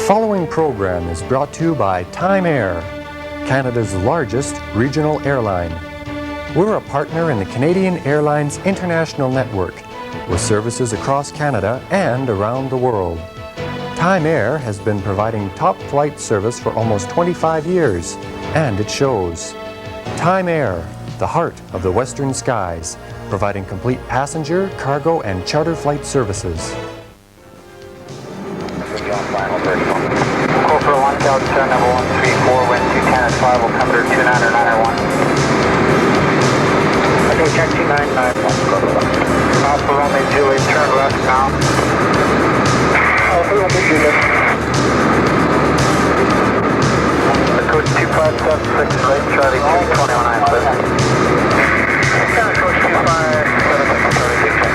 following program is brought to you by Time Air, Canada's largest regional airline. We're a partner in the Canadian Airlines International Network, with services across Canada and around the world. Time Air has been providing top flight service for almost 25 years, and it shows. Time Air, the heart of the western skies, providing complete passenger, cargo, and charter flight services. Call for line altitude number 134, wind 210 at 5, will come to 29 or 901. Okay, check 2991. Alpha Romeo Juliet, turn left now. Alpha Romeo Juliet. The code 2576, right, Charlie 221, please. Code 2576, Charlie 221.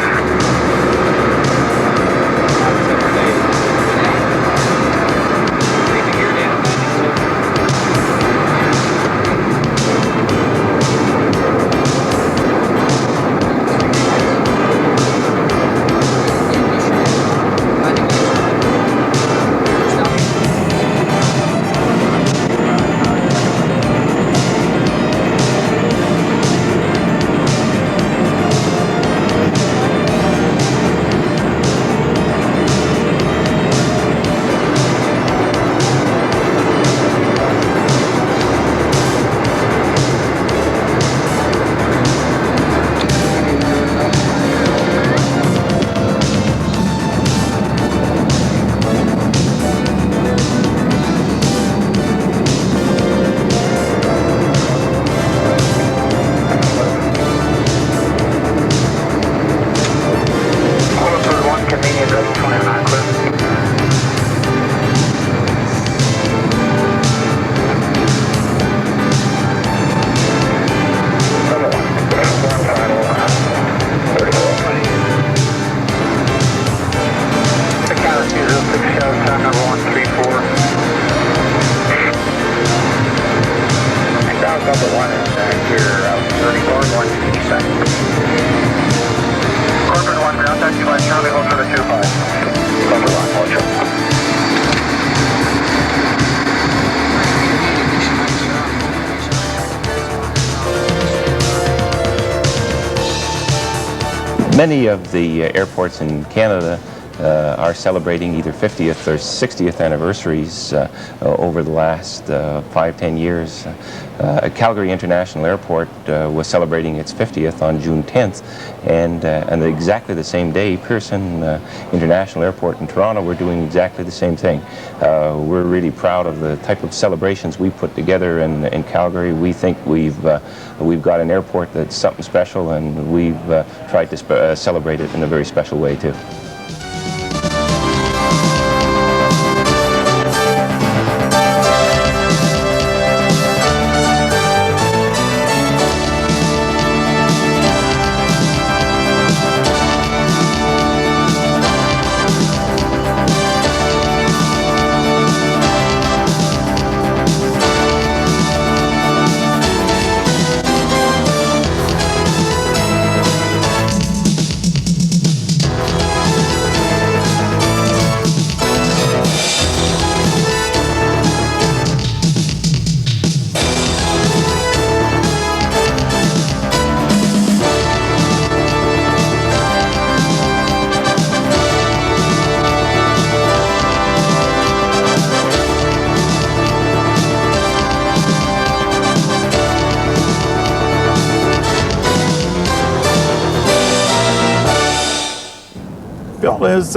Many of the airports in Canada are celebrating either 50th or 60th anniversaries over the last 5-10 years. Calgary International Airport was celebrating its 50th on June 10th, and exactly the same day, Pearson International Airport in Toronto were doing exactly the same thing. We're really proud of the type of celebrations we put together in Calgary. We think we've got an airport that's something special, and we've tried to celebrate it in a very special way too. Bill is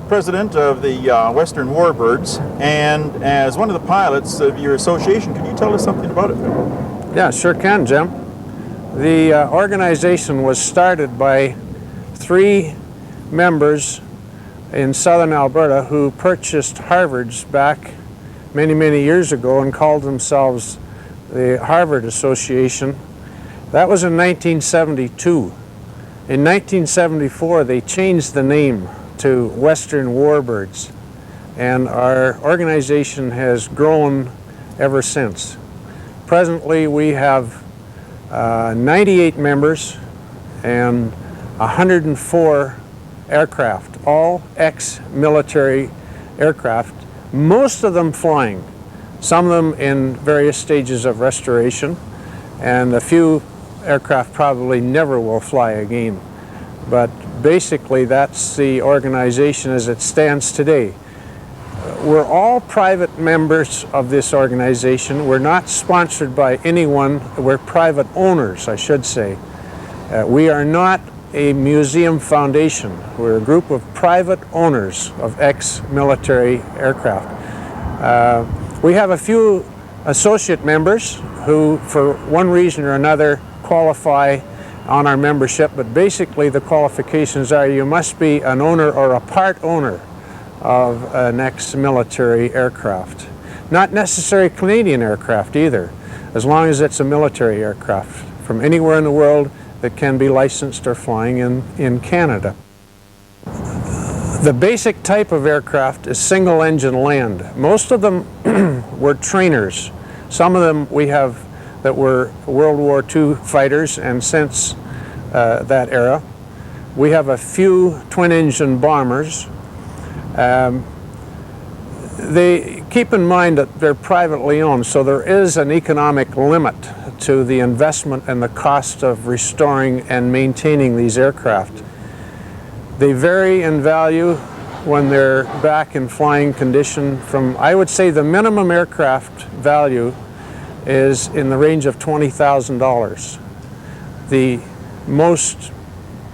president of the Western Warbirds, and as one of the pilots of your association, can you tell us something about it, Bill? Yeah, sure can, Jim. The organization was started by 3 members in southern Alberta who purchased Harvards back many, many years ago and called themselves the Harvard Association. That was in 1972. In 1974, they changed the name to Western Warbirds, and our organization has grown ever since. Presently, we have 98 members and 104 aircraft, all ex-military aircraft most of them flying, some of them in various stages of restoration, and a few aircraft probably never will fly again. But basically that's the organization as it stands today. We're all private members of this organization. We're not sponsored by anyone. We're private owners, I should say. We are not a museum foundation. We're a group of private owners of ex-military aircraft. We have a few associate members who, for one reason or another, qualify on our membership, but basically the qualifications are you must be an owner or a part owner of an ex-military aircraft. Not necessarily Canadian aircraft either, as long as it's a military aircraft from anywhere in the world that can be licensed or flying in Canada. The basic type of aircraft is single-engine land. Most of them were trainers. Some of them we have that were World War II fighters, and since that era. We have a few twin-engine bombers. They keep in mind that they're privately owned, so there is an economic limit to the investment and the cost of restoring and maintaining these aircraft. They vary in value when they're back in flying condition from, I would say the minimum aircraft value is in the range of $20,000. The most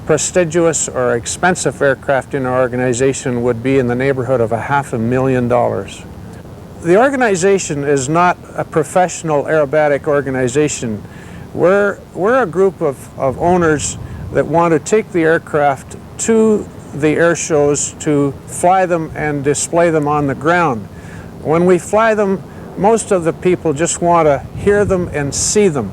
prestigious or expensive aircraft in our organization would be in the neighborhood of $500,000. The organization is not a professional aerobatic organization. We're a group of owners that want to take the aircraft to the air shows to fly them and display them on the ground. When we fly them, most of the people just want to hear them and see them.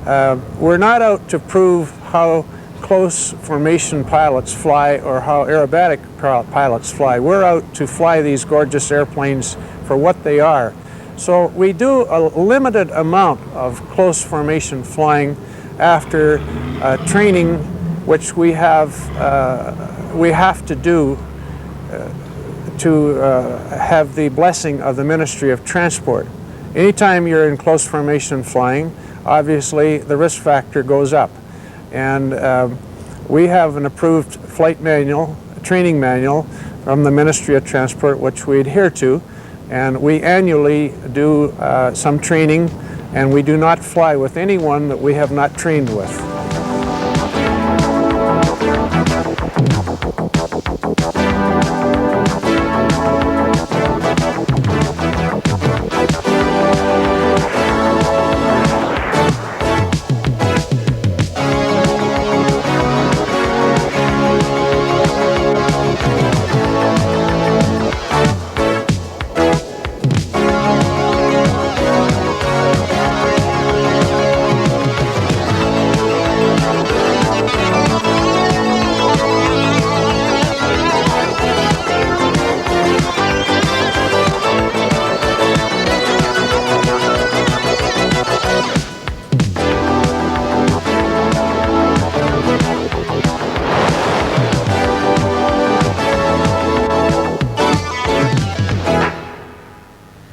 We're not out to prove how close formation pilots fly or how aerobatic pilots fly. We're out to fly these gorgeous airplanes for what they are. So we do a limited amount of close formation flying after training, which we have to do to have the blessing of the Ministry of Transport. Anytime you're in close formation flying, obviously the risk factor goes up. And we have an approved flight manual, training manual from the Ministry of Transport, which we adhere to. And we annually do some training, and we do not fly with anyone that we have not trained with.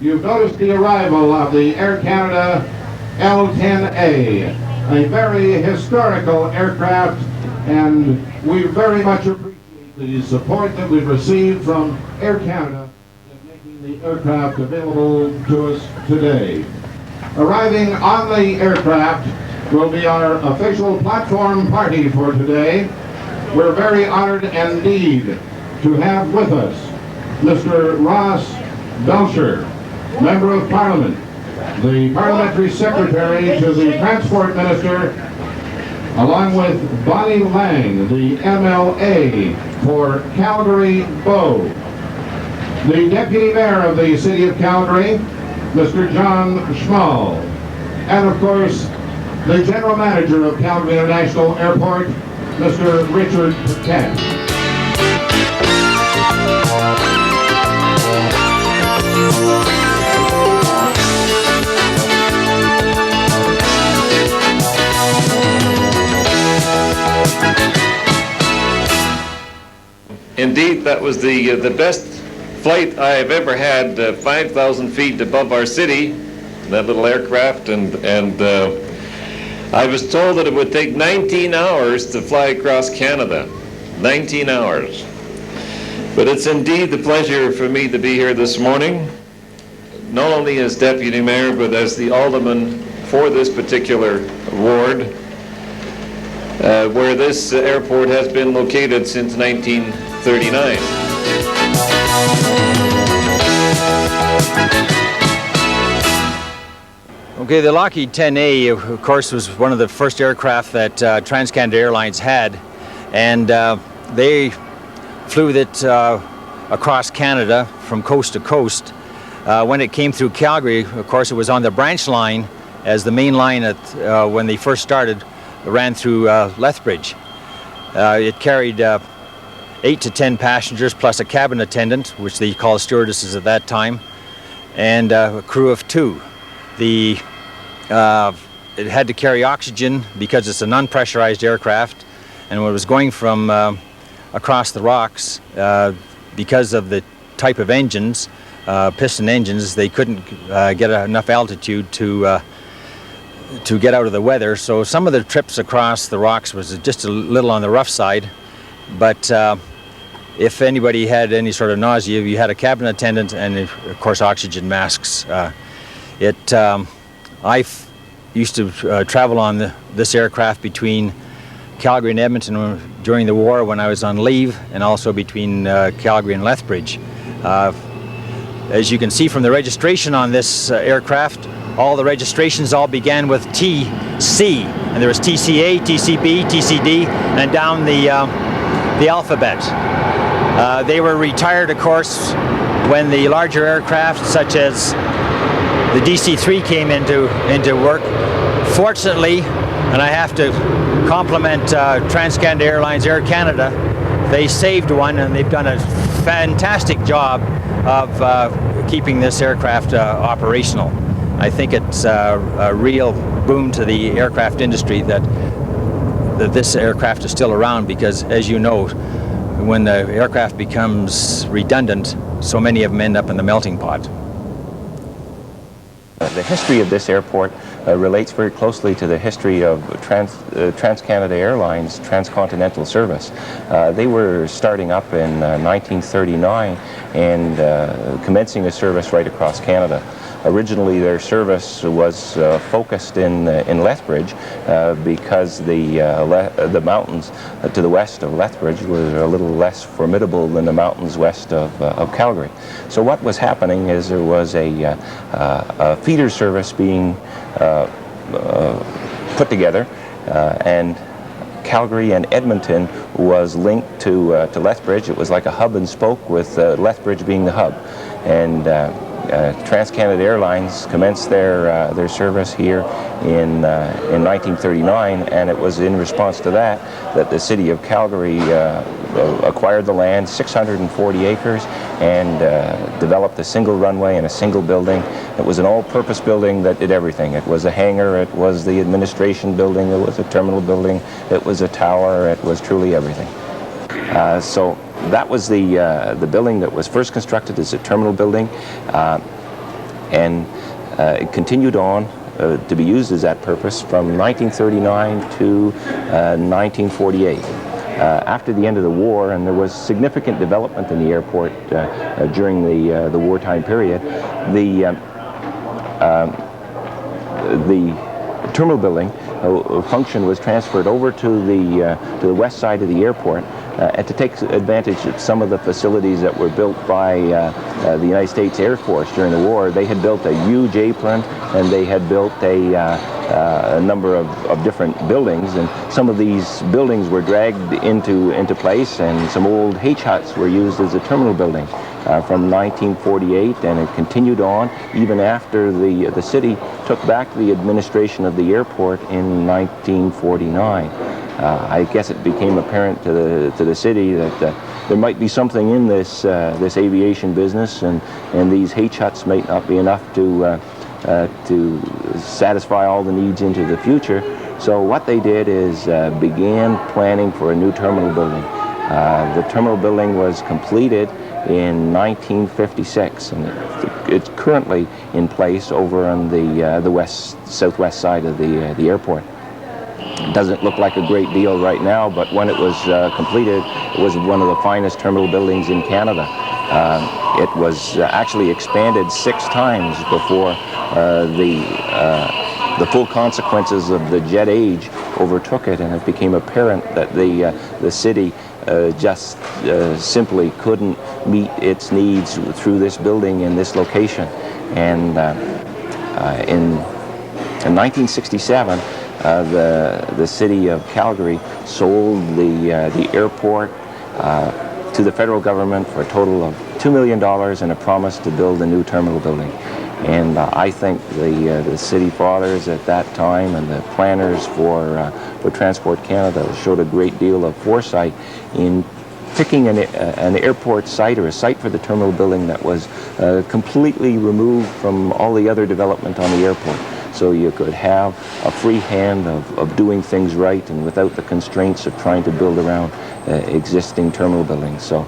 You've noticed the arrival of the Air Canada L-10A, a very historical aircraft, and we very much appreciate the support that we've received from Air Canada in making the aircraft available to us today. Arriving on the aircraft will be our official platform party for today. We're very honored indeed to have with us Mr. Ross Belcher, Member of Parliament, the Parliamentary Secretary to the Transport Minister, along with Bonnie Lang, the MLA for Calgary-Bow, the Deputy Mayor of the City of Calgary, Mr. John Schmall, and of course, the General Manager of Calgary International Airport, Mr. Richard Paquette. Indeed, that was the best flight I've ever had 5,000 feet above our city, that little aircraft, and I was told that it would take 19 hours to fly across Canada. 19 hours. But it's indeed the pleasure for me to be here this morning, not only as Deputy Mayor, but as the Alderman for this particular ward, where this airport has been located since 1939. Okay, the Lockheed 10A, of course, was one of the first aircraft that Trans-Canada Airlines had, and they flew it across Canada from coast to coast. When it came through Calgary, of course, it was on the branch line, as the main line when they first started ran through Lethbridge. It carried 8 to 10 passengers plus a cabin attendant, which they called stewardesses at that time, and a crew of 2. It had to carry oxygen because it's an unpressurized aircraft, and when it was going from across the rocks, because of the type of engines, piston engines, they couldn't get enough altitude to get out of the weather. So some of the trips across the rocks was just a little on the rough side, but if anybody had any sort of nausea, you had a cabin attendant and, of course, oxygen masks. I used to travel on this aircraft between Calgary and Edmonton during the war when I was on leave, and also between Calgary and Lethbridge. As you can see from the registration on this aircraft, all the registrations all began with TC, and there was TCA, TCB, TCD, and down the alphabet. They were retired, of course, when the larger aircraft, such as the DC-3, came into work. Fortunately, and I have to compliment Trans-Canada Airlines, Air Canada, they saved one, and they've done a fantastic job of keeping this aircraft operational. I think it's a real boom to the aircraft industry that this aircraft is still around, because, as you know, when the aircraft becomes redundant, so many of them end up in the melting pot. The history of this airport relates very closely to the history of Trans-Canada Airlines transcontinental service. They were starting up in 1939 and commencing a service right across Canada. Originally, their service was focused in Lethbridge because the mountains to the west of Lethbridge were a little less formidable than the mountains west of Calgary. So what was happening is there was a feeder service being put together, and Calgary and Edmonton was linked to Lethbridge. It was like a hub and spoke, with Lethbridge being the hub. And Trans-Canada Airlines commenced their service here in 1939, and it was in response to that the city of Calgary acquired the land, 640 acres, and developed a single runway and a single building. It was an all-purpose building that did everything. It was a hangar, it was the administration building, it was a terminal building, it was a tower, it was truly everything. So that was the building that was first constructed as a terminal building, and it continued on to be used as that purpose from 1939 to 1948. After the end of the war, and there was significant development in the airport during the wartime period, the terminal building function was transferred over to the west side of the airport, and to take advantage of some of the facilities that were built by the United States Air Force during the war. They had built a huge apron, and they had built a number of different buildings, and some of these buildings were dragged into place, and some old H huts were used as a terminal building from 1948, and it continued on even after the city took back the administration of the airport in 1949. I guess it became apparent to the city that there might be something in this aviation business, and these H huts might not be enough to satisfy all the needs into the future. So what they did is began planning for a new terminal building. The terminal building was completed in 1956, and it's currently in place over on the southwest side of the airport. It doesn't look like a great deal right now, but when it was completed, it was one of the finest terminal buildings in Canada. It was actually expanded 6 times before the full consequences of the jet age overtook it, and it became apparent that the city just simply couldn't meet its needs through this building in this location. And in 1967, the city of Calgary sold the airport to the federal government for a total of $2 million and a promise to build a new terminal building. And I think the city fathers at that time and the planners for Transport Canada showed a great deal of foresight in picking an airport site or a site for the terminal building that was completely removed from all the other development on the airport. So you could have a free hand of doing things right and without the constraints of trying to build around existing terminal buildings. So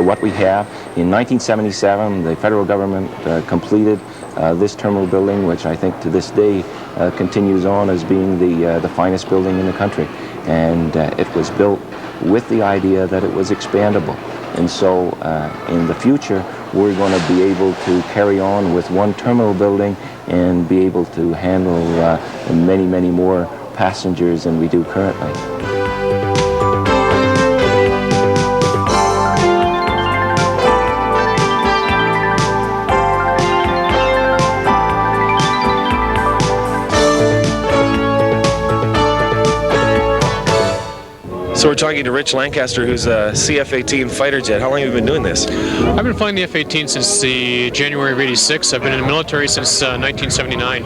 what we have, in 1977, the federal government completed this terminal building, which I think to this day continues on as being the finest building in the country. And it was built with the idea that it was expandable. And so in the future, we're going to be able to carry on with one terminal building and be able to handle many, many more passengers than we do currently. So we're talking to Rich Lancaster, who's a CF-18 fighter jet. How long have you been doing this? I've been flying the F-18 since the January of '86. I've been in the military since 1979.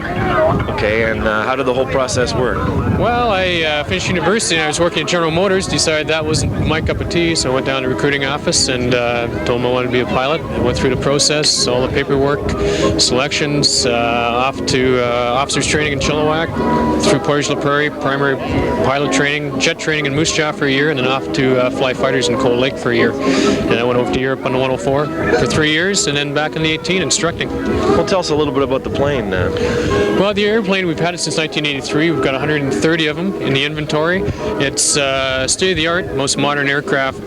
Okay, and how did the whole process work? Well, I finished university and I was working at General Motors, decided that wasn't my cup of tea, so I went down to the recruiting office and told them I wanted to be a pilot. I went through the process, all the paperwork, selections, off to officers training in Chilliwack, through Portage La Prairie, primary pilot training, jet training in Moose Jaw for a year, and then off to fly fighters in Cold Lake for a year. And I went over to Europe on the 104 for 3 years, and then back in the 18 instructing. Well, tell us a little bit about the plane. Well, the airplane, we've had it since 1983. We've got 130 of them in the inventory. It's state-of-the-art, most modern aircraft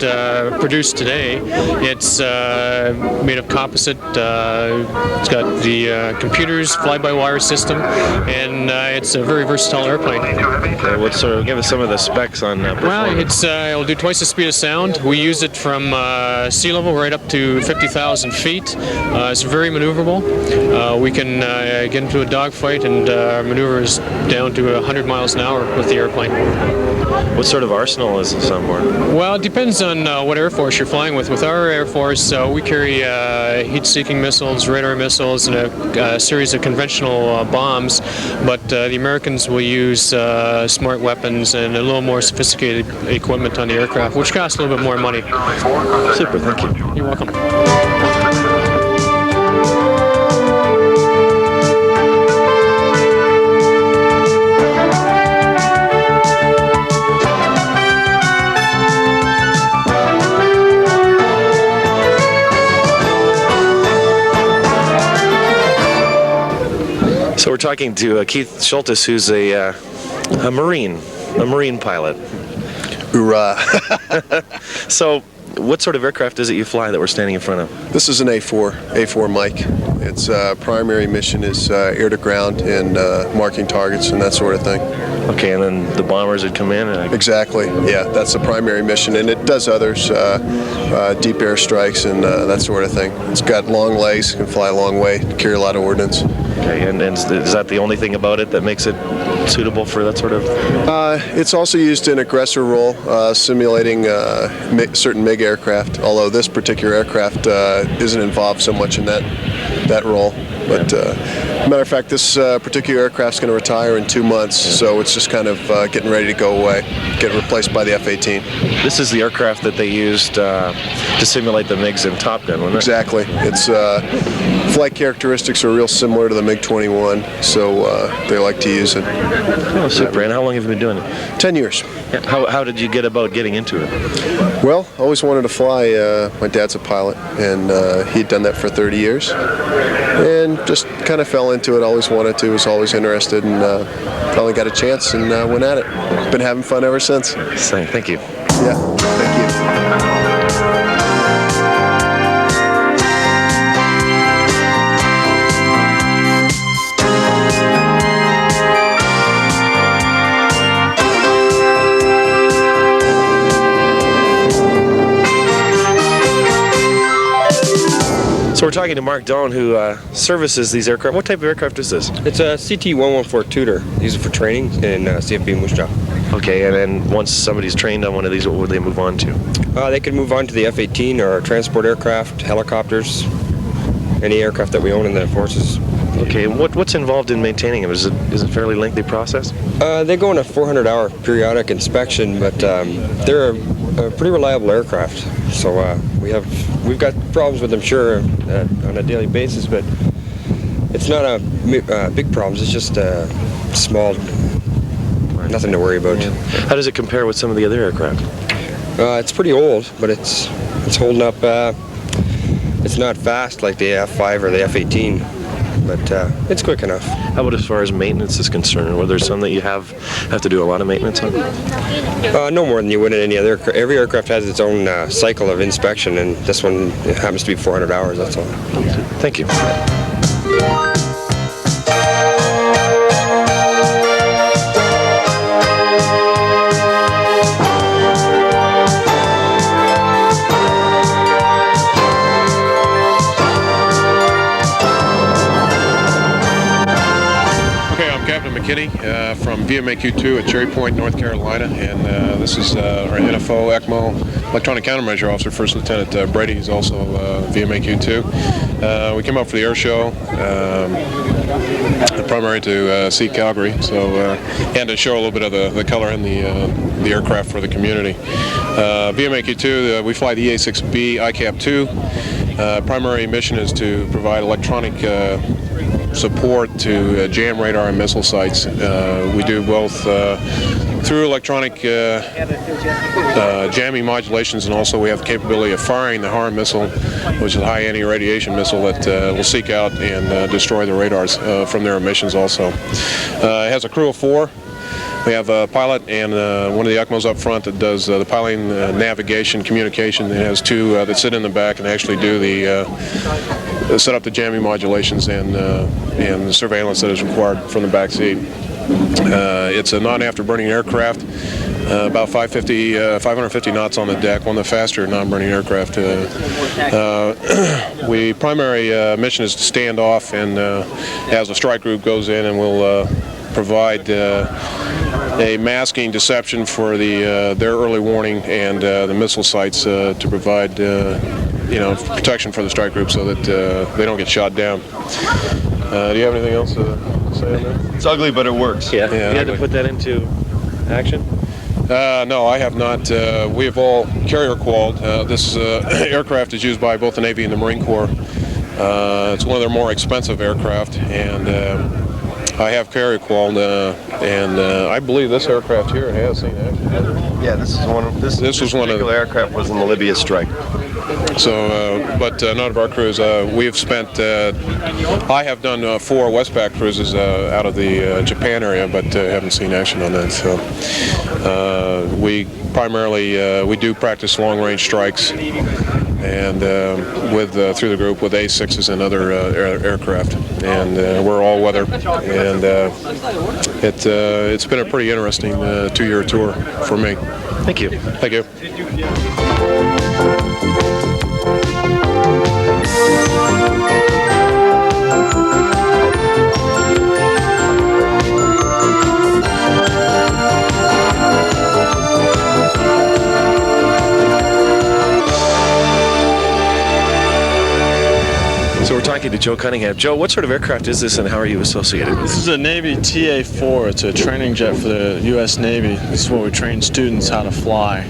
produced today. It's made of composite. It's got the computers, fly-by-wire system, and it's a very versatile airplane. Okay, give us some of the specs on Well, it'll do twice the speed of sound. We use it from sea level right up to 50,000 feet. It's very maneuverable. We can get into a dogfight and maneuver down to 100 miles an hour with the airplane. What sort of arsenal is this on board? Well, it depends on what Air Force you're flying with. With our Air Force, we carry heat-seeking missiles, radar missiles, and a series of conventional bombs. But the Americans will use smart weapons and a little more sophisticated equipment on the aircraft, which costs a little bit more money. Super, thank you. You're welcome. So we're talking to Keith Schultes, who's a Marine pilot. Hoorah. So what sort of aircraft is it you fly that we're standing in front of? This is an A4 Mike. Its primary mission is air to ground and marking targets and that sort of thing. Okay, and then the bombers would come in? Exactly, yeah, that's the primary mission, and it does others, deep air strikes and that sort of thing. It's got long legs, can fly a long way, carry a lot of ordnance. Okay, and is that the only thing about it that makes it suitable for that sort of? It's also used in aggressor role, simulating certain MiG aircraft, although this particular aircraft isn't involved so much in that role. But Matter of fact, this particular aircraft's going to retire in 2 months, so it's just kind of getting ready to go away, get replaced by the F-18. This is the aircraft that they used to simulate the MiGs in Top Gun, wasn't it? Exactly. Its flight characteristics are real similar to the MiG-21, so they like to use it. Oh, super. And how long have you been doing it? 10 years. Yeah. How did you get about getting into it? Well, always wanted to fly. My dad's a pilot, and he'd done that for 30 years. And just kind of fell into it, always wanted to, was always interested, and finally got a chance and went at it. Been having fun ever since. Thank you. Yeah, thank you. So we're talking to Mark Doan, who services these aircraft. What type of aircraft is this? It's a CT-114 Tudor. Use it for training in CFB in Moose Jaw. Okay, and then once somebody's trained on one of these, what would they move on to? They could move on to the F-18 or transport aircraft, helicopters, any aircraft that we own in the forces. Okay, what's involved in maintaining them? Is it a fairly lengthy process? They go on a 400-hour periodic inspection, but they're a pretty reliable aircraft. So we've got problems with them, sure, on a daily basis, but it's not a big problems. It's just small, nothing to worry about. Yeah. How does it compare with some of the other aircraft? It's pretty old, but it's holding up. It's not fast like the F-5 or the F-18, but it's quick enough. How about as far as maintenance is concerned? Were there some that you have to do a lot of maintenance on? No more than you would in any other aircraft. Every aircraft has its own cycle of inspection, and this one happens to be 400 hours, that's all. Thank you. McKinney from VMAQ2 at Cherry Point, North Carolina, and this is our NFO ECMO electronic countermeasure officer, First Lieutenant Brady. He's also VMAQ2. We came up for the air show, primary to see Calgary, so and to show a little bit of the color in the aircraft for the community. VMAQ2, we fly the EA-6B ICAP-2. Primary mission is to provide electronic support to jam radar and missile sites. We do both through electronic jamming modulations, and also we have the capability of firing the HARM missile, which is a high anti-radiation missile that will seek out and destroy the radars from their emissions also. It has a crew of 4. We have a pilot and one of the ECMOs up front that does the piloting, navigation, communication. It has 2 that sit in the back and actually do the set up the jamming modulations and the surveillance that is required from the back seat. It's a non-afterburning aircraft, about 550 knots on the deck, one of the faster non-burning aircraft. Primary mission is to stand off, and as the strike group goes in, and we'll provide a masking deception for their early warning and the missile sites to provide protection for the strike group so that they don't get shot down. Do you have anything else to say on that? It's ugly, but it works. Yeah. You had to put that into action? No, I have not. We have all carrier qualled. This aircraft is used by both the Navy and the Marine Corps. It's one of their more expensive aircraft, and I have carrier qualled, and I believe this aircraft here has seen action. Yeah, this was one of the aircraft was in the Libya strike. So, but none of our crews. We have spent. I have done 4 Westpac cruises out of the Japan area, but haven't seen action on that. So, we primarily we do practice long-range strikes, and through the group with A6s and other aircraft, and we're all weather, and it's been a pretty interesting 2-year tour for me. Thank you. Thank you. So we're talking to Joe Cunningham. Joe, what sort of aircraft is this and how are you associated with it? This is a Navy TA-4. It's a training jet for the U.S. Navy. This is where we train students how to fly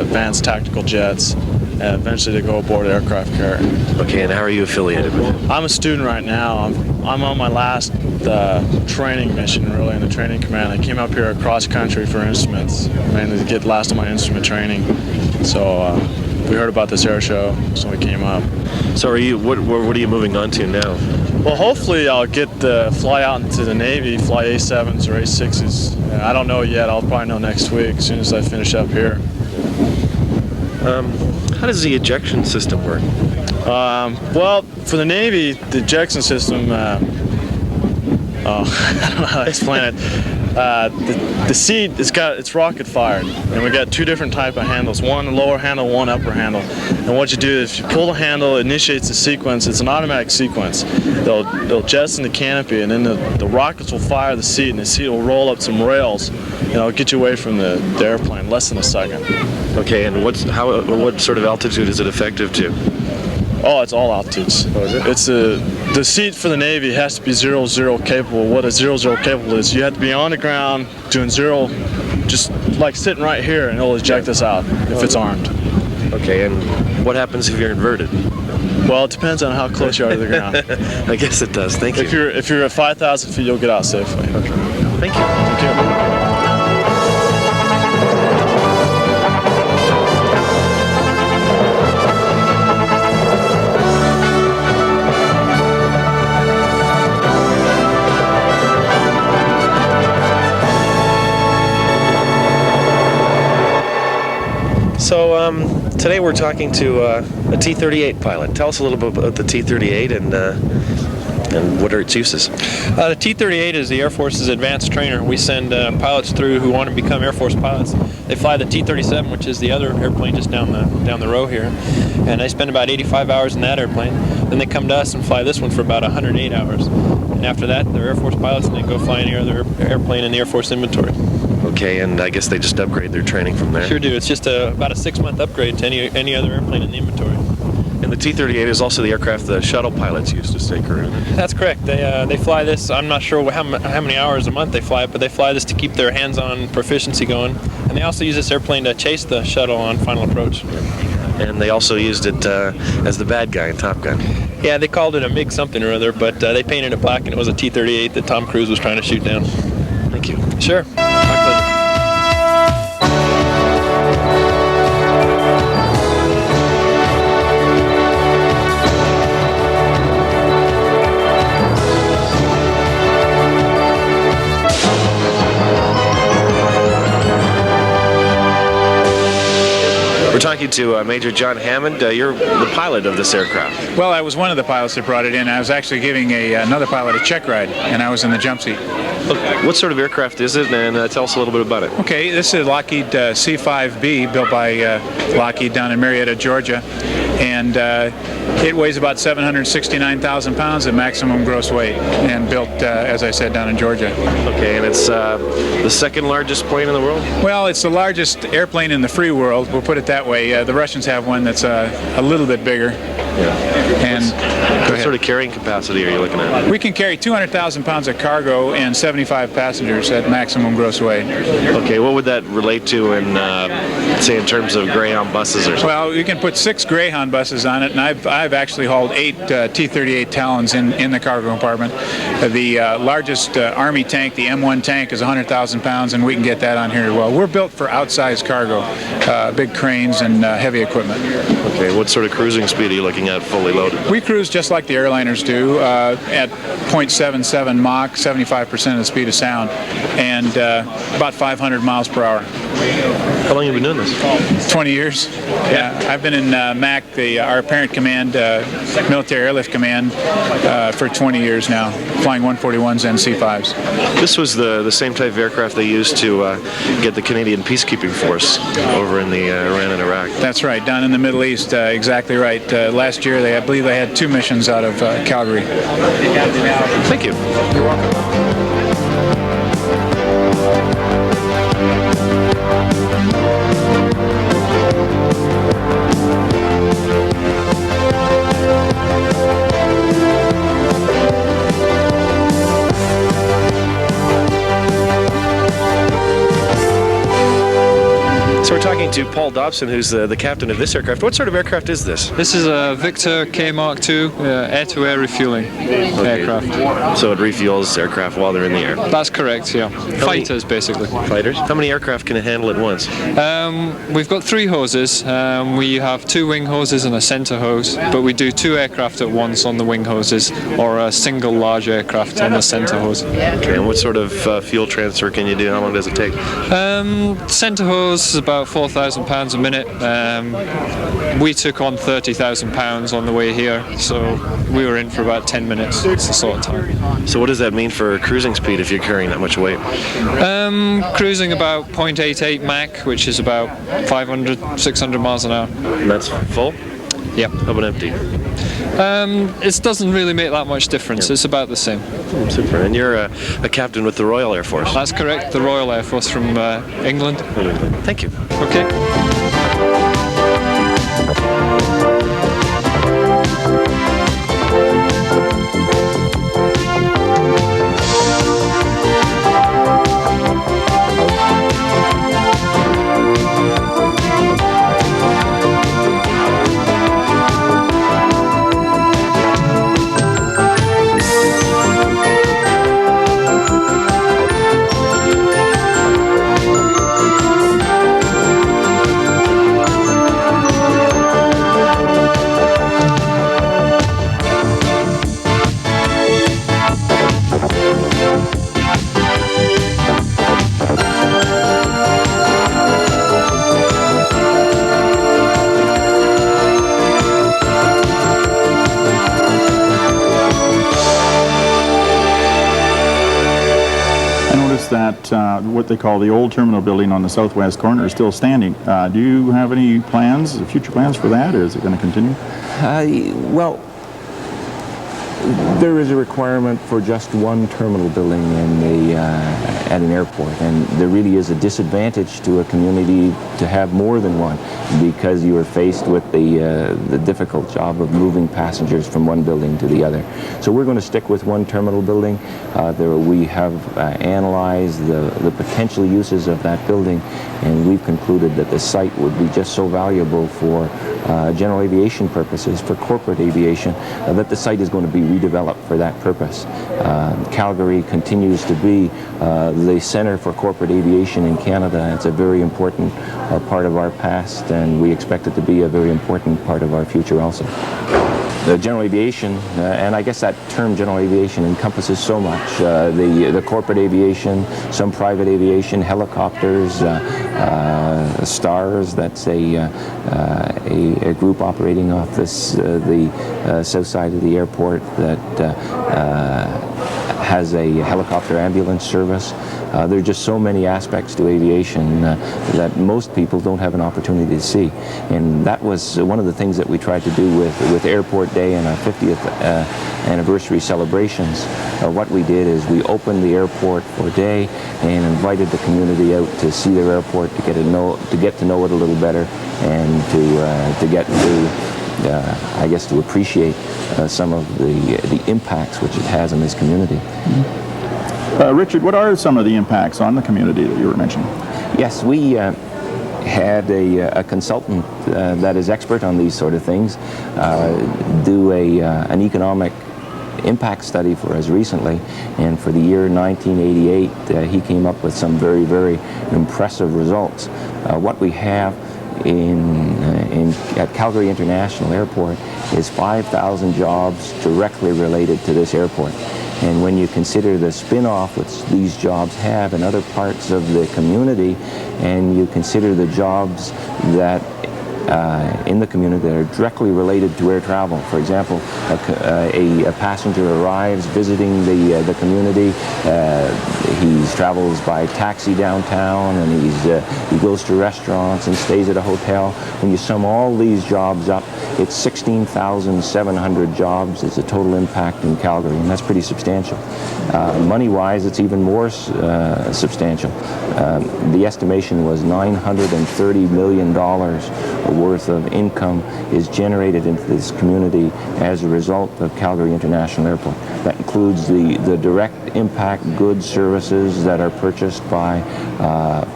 advanced tactical jets and eventually to go aboard an aircraft carrier. Okay, and how are you affiliated with it? I'm a student right now. I'm on my last training mission, really, in the training command. I came up here across country for instruments, mainly to get last of my instrument training. So we heard about this air show, so we came up. So are you? What are you moving on to now? Well, hopefully I'll get to fly out into the Navy, fly A7s or A6s. I don't know yet. I'll probably know next week as soon as I finish up here. How does the ejection system work? Well, for the Navy, the ejection system, I don't know how to explain it. The seat, it's rocket fired, and we got two different type of handles, one lower handle, one upper handle. And what you do is you pull the handle, it initiates the sequence. It's an automatic sequence. They'll jettison the canopy, and then the rockets will fire the seat, and the seat will roll up some rails, and it'll get you away from the airplane less than a second. Okay, and what sort of altitude is it effective to? Oh, it's all altitudes. Oh, is it? It's the seat for the Navy has to be 0-0 capable. What a 0-0 capable is, you have to be on the ground doing 0, just like sitting right here, and it'll eject us out if it's armed. Okay, and what happens if you're inverted? Well, it depends on how close you are to the ground. I guess it does. Thank you. If you're at 5,000 feet, you'll get out safely. Okay. Thank you. Thank you. So today we're talking to a T-38 pilot. Tell us a little bit about the T-38 and what are its uses. The T-38 is the Air Force's advanced trainer. We send pilots through who want to become Air Force pilots. They fly the T-37, which is the other airplane just down the row here, and they spend about 85 hours in that airplane. Then they come to us and fly this one for about 108 hours. And after that, they're Air Force pilots, and they go fly any other airplane in the Air Force inventory. Okay, and I guess they just upgrade their training from there. Sure do. It's just about a 6-month upgrade to any other airplane in the inventory. And the T-38 is also the aircraft the shuttle pilots use to stay current. That's correct. They fly this. I'm not sure how many hours a month they fly it, but they fly this to keep their hands-on proficiency going. And they also use this airplane to chase the shuttle on final approach. And they also used it as the bad guy in Top Gun. Yeah, they called it a MiG something or other, but they painted it black, and it was a T-38 that Tom Cruise was trying to shoot down. Thank you. Sure. My pleasure. We're talking to Major John Hammond. You're the pilot of this aircraft. Well, I was one of the pilots that brought it in. I was actually giving another pilot a check ride, and I was in the jump seat. What sort of aircraft is it, and tell us a little bit about it. Okay, this is a Lockheed C-5B built by Lockheed down in Marietta, Georgia, and it weighs about 769,000 pounds at maximum gross weight, and built, as I said, down in Georgia. Okay, and it's the second largest plane in the world? Well, it's the largest airplane in the free world, we'll put it that way. The Russians have one that's a little bit bigger. Yeah. And what sort of carrying capacity are you looking at? We can carry 200,000 pounds of cargo and 75 passengers at maximum gross weight. Okay, what would that relate to in, say, in terms of Greyhound buses or something? Well, you can put 6 Greyhound buses on it, and I've actually hauled 8 T-38 Talons in the cargo compartment. The largest Army tank, the M1 tank, is 100,000 pounds, and we can get that on here as well. We're built for outsized cargo, big cranes and heavy equipment. Okay, what sort of cruising speed are you looking at fully loaded? We cruise just like the airliners do, at 0.77 Mach, 75% of the speed of sound, and about 500 miles per hour. How long have you been doing this? 20 years. Yeah, I've been in MAC, our parent command, Military Airlift Command, for 20 years now, flying 141s and C-5s. This was the same type of aircraft they used to get the Canadian peacekeeping force over in the Iran and Iraq. That's right, down in the Middle East, exactly right. Last year, I believe they had 2 missions out of Calgary. Thank you. You're welcome. talking to Paul Dobson, who's the captain of this aircraft. What sort of aircraft is this? This is a Victor K Mark II air-to-air refueling aircraft. So it refuels aircraft while they're in the air? That's correct, yeah. Fighters, basically. Fighters? How many aircraft can it handle at once? We've got 3 hoses. We have 2 wing hoses and a center hose, but we do 2 aircraft at once on the wing hoses, or a single large aircraft on the center hose. Okay, and what sort of fuel transfer can you do? How long does it take? Center hose is about 4,000 pounds a minute. We took on 30,000 pounds on the way here, so we were in for about 10 minutes. It's the sort of time. So what does that mean for cruising speed if you're carrying that much weight? Cruising about 0.88 Mach, which is about 500, 600 miles an hour. And that's full? Yep. How about empty? It doesn't really make that much difference. It's about the same. Super. And you're a captain with the Royal Air Force? That's correct. The Royal Air Force from England. Thank you. Okay. That what they call the old terminal building on the southwest corner is still standing. Do you have any plans, future plans for that, or is it going to continue? Well, there is a requirement for just one terminal building at an airport, and there really is a disadvantage to a community to have more than one, because you are faced with the difficult job of moving passengers from one building to the other. So we're going to stick with one terminal building. We have analyzed the potential uses of that building, and we've concluded that the site would be just so valuable for general aviation purposes, for corporate aviation, that the site is going to be redeveloped for that purpose. Calgary continues to be the center for corporate aviation in Canada. It's a very important part of our past, and we expect it to be a very important part of our future also. The general aviation, and I guess that term general aviation encompasses so much. The corporate aviation, some private aviation, helicopters, Stars, that's a group operating off the south side of the airport that has a helicopter ambulance service. There are just so many aspects to aviation that most people don't have an opportunity to see. And that was one of the things that we tried to do with Airport Day and our 50th anniversary celebrations. What we did is we opened the airport for a day and invited the community out to see their airport, to get to know it a little better, and to get to I guess to appreciate some of the impacts which it has on this community. Richard, what are some of the impacts on the community that you were mentioning? Yes, we had a consultant that is expert on these sort of things do an economic impact study for us recently, and for the year 1988 he came up with some very, very impressive results. What we have at Calgary International Airport is 5,000 jobs directly related to this airport. And when you consider the spin-off which these jobs have in other parts of the community, and you consider the jobs that in the community that are directly related to air travel. For example, a passenger arrives visiting the community, he travels by taxi downtown, and he goes to restaurants and stays at a hotel. When you sum all these jobs up, it's 16,700 jobs. It's a total impact in Calgary, and that's pretty substantial. Money-wise, it's even more substantial. The estimation was $930 million worth of income is generated into this community as a result of Calgary International Airport. That includes the direct impact goods, services that are purchased by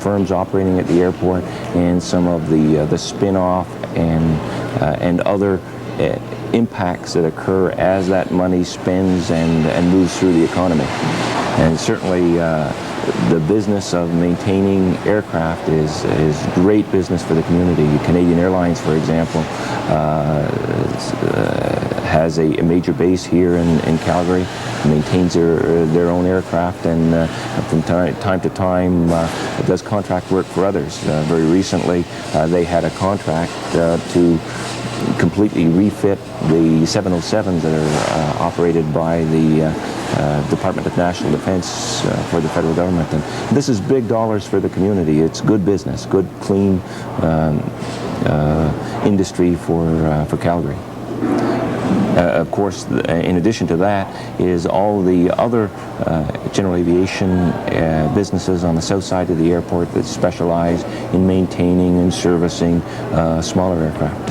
firms operating at the airport, and some of the spin-off and other impacts that occur as that money spends and moves through the economy. And certainly the business of maintaining aircraft is great business for the community. Canadian Airlines, for example, has a major base here in Calgary, maintains their own aircraft, and from time to time does contract work for others. Very recently, they had a contract to completely refit the 707s that are operated by the Department of National Defense for the federal government. And this is big dollars for the community. It's good business, good, clean industry for Calgary. Of course, in addition to that is all the other general aviation businesses on the south side of the airport that specialize in maintaining and servicing smaller aircraft.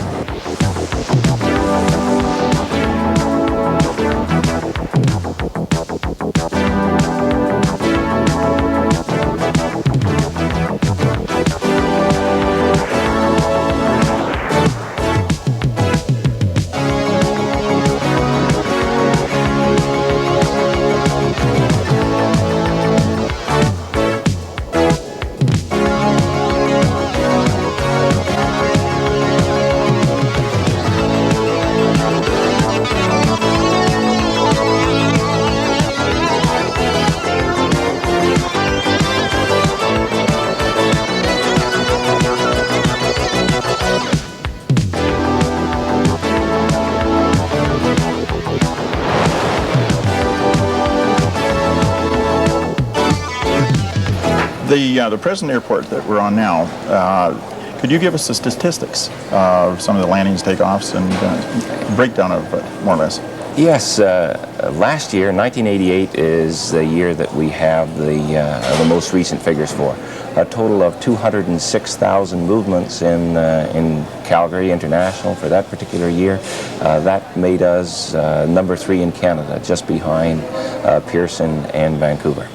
The present airport that we're on now, could you give us the statistics of some of the landings, takeoffs, and breakdown of it, more or less? Yes, last year, 1988, is the year that we have the most recent figures for. A total of 206,000 movements in Calgary International for that particular year. That made us number 3 in Canada, just behind Pearson and Vancouver.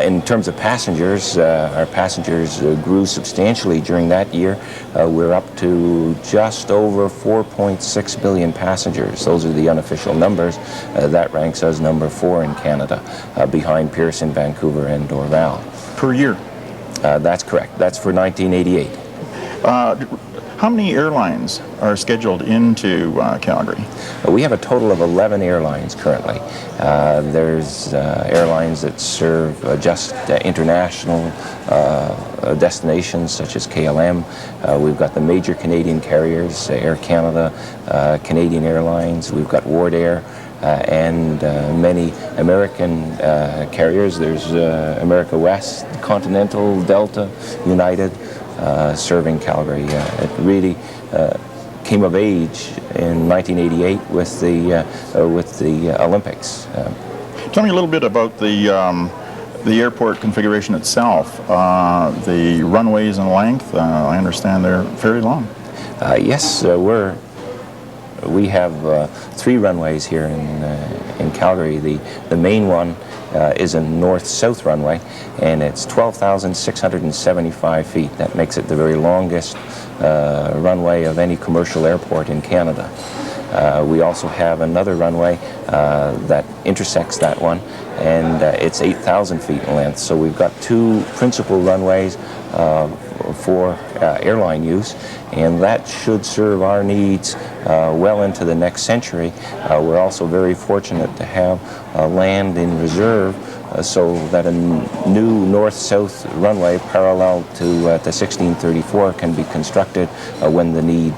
In terms of passengers, our passengers grew substantially during that year. We're up to just over 4.6 billion passengers. Those are the unofficial numbers. That ranks us number 4 in Canada, behind Pearson, Vancouver, and Dorval. Per year? That's correct. That's for 1988. How many airlines are scheduled into Calgary? We have a total of 11 airlines currently. There's airlines that serve just international destinations such as KLM. We've got the major Canadian carriers, Air Canada, Canadian Airlines. We've got Ward Air. And many American carriers. There's America West, Continental, Delta, United, serving Calgary. It really came of age in 1988 with the Olympics. Tell me a little bit about the airport configuration itself. The runways and length, I understand they're fairly long. Yes, we have 3 runways here in Calgary. The main one is a north-south runway, and it's 12,675 feet. That makes it the very longest runway of any commercial airport in Canada. We also have another runway that intersects that one, and it's 8,000 feet in length. So we've got 2 principal runways for airline use, and that should serve our needs well into the next century. We're also very fortunate to have land in reserve so that a new north-south runway parallel to the 1634 can be constructed when the need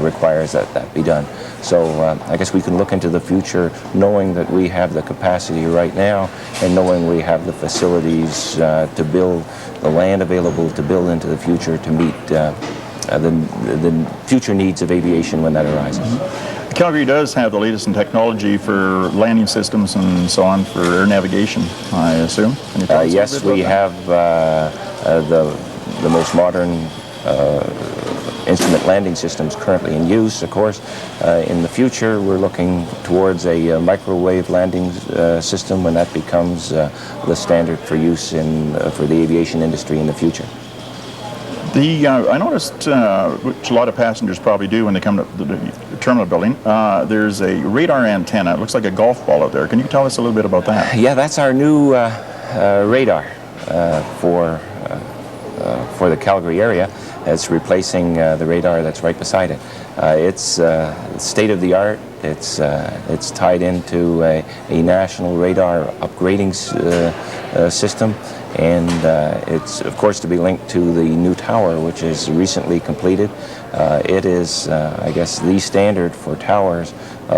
requires that be done. So I guess we can look into the future knowing that we have the capacity right now and knowing we have the facilities to build, the land available to build into the future to meet the future needs of aviation when that arises. Calgary does have the latest in technology for landing systems and so on for air navigation, I assume. Can you tell us a Yes, bit about we that? have the most modern instrument landing systems currently in use. Of course, in the future, we're looking towards a microwave landing system when that becomes the standard for use for the aviation industry in the future. I noticed, which a lot of passengers probably do when they come to the terminal building, there's a radar antenna. It looks like a golf ball out there. Can you tell us a little bit about that? Yeah, that's our new radar for the Calgary area. It's replacing the radar that's right beside it. It's state-of-the-art. It's tied into a national radar upgrading system, and it's of course to be linked to the new tower, which is recently completed. It is, I guess, the standard for towers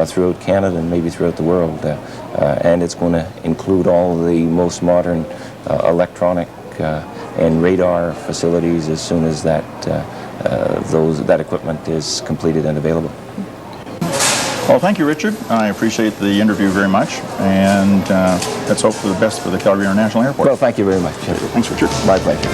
throughout Canada and maybe throughout the world, and it's going to include all the most modern electronic and radar facilities as soon as that equipment is completed and available. Well, thank you, Richard. I appreciate the interview very much, and let's hope for the best for the Calgary International Airport. Well, thank you very much. Thanks, Richard. My pleasure.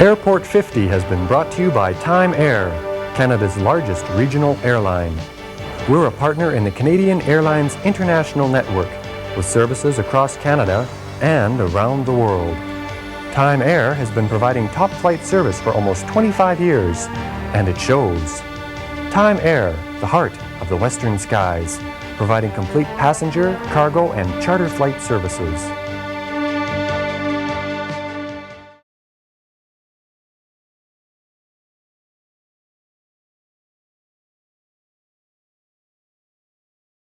Airport 50 has been brought to you by Time Air, Canada's largest regional airline. We're a partner in the Canadian Airlines International Network with services across Canada and around the world. Time Air has been providing top flight service for almost 25 years, and it shows. Time Air, the heart of the western skies, providing complete passenger, cargo, and charter flight services.